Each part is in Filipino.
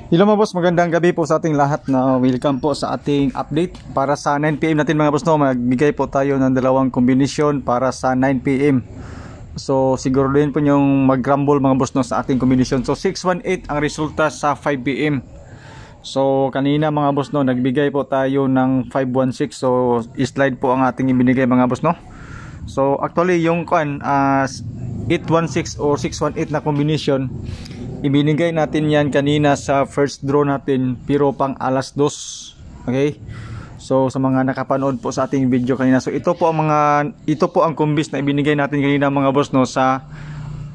Hello mga boss, magandang gabi po sa ating lahat na welcome po sa ating update. Para sa 9pm natin mga boss, no, magbigay po tayo ng dalawang kombinasyon para sa 9pm. So siguro din po yung mag-rumble mga boss, no, sa ating kombinasyon. So 618 ang resulta sa 5pm. So kanina mga boss, no, nagbigay po tayo ng 516. So slide po ang ating ibinigay mga boss, no. So actually yung 816 or 618 na kombinasyon, ibinigay natin yan kanina sa first draw natin pero pang alas 2. Okay? So sa mga nakapanood po sa ating video kanina, so ito po ang kombis na ibinigay natin kanina mga boss, no, sa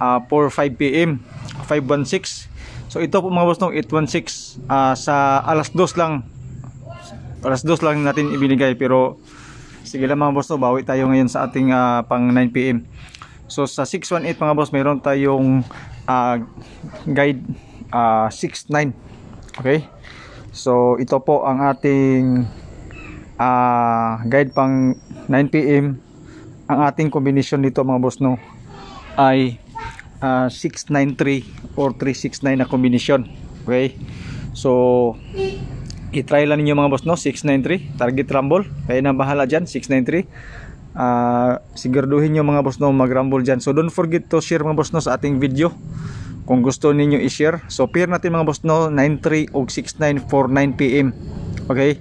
5pm 516. So ito po mga boss, no, 816 sa alas 2 lang. Alas 2 lang natin ibinigay, pero sige lang mga boss, no, bawi tayo ngayon sa ating pang 9pm. So sa 618 mga boss, mayroon tayong guide 69. Okay, so ito po ang ating guide pang 9pm. Ang ating combination dito mga boss, no, ay 693 or 369 na combination. Okay, so i-try lang ninyo mga boss, no, 693 target rumble, kaya na bahala dyan. 693 siguraduhin nyo mga boss, no, mag-rumble dyan. So don't forget to share mga boss, no, sa ating video kung gusto ninyo i-share. So pair natin mga boss, no, 93 o 69 for 9pm. Okay,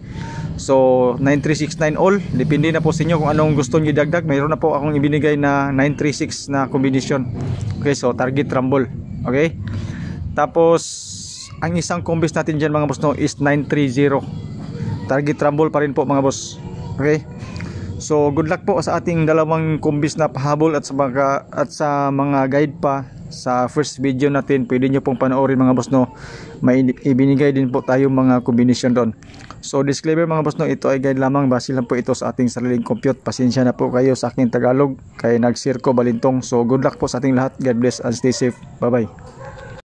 so 9369 all, depende na po sa inyo kung anong gusto nyo dagdag. Mayroon na po akong ibinigay na 936 na combination. Okay, so target rumble. Okay, tapos ang isang combis natin dyan mga boss, no, is 930 target rumble pa rin po mga boss. Okay, so good luck po sa ating dalawang kombis na pahabol at sa mga guide pa sa first video natin. Pwede nyo pong panoorin mga boss, no, may ibinigay din po tayo mga combination doon. So disclaimer mga boss, no, ito ay guide lamang, base lang po ito sa ating sariling compute. Pasensya na po kayo sa aking Tagalog kaya nag-share ko balintong. So good luck po sa ating lahat. God bless and stay safe. Bye bye.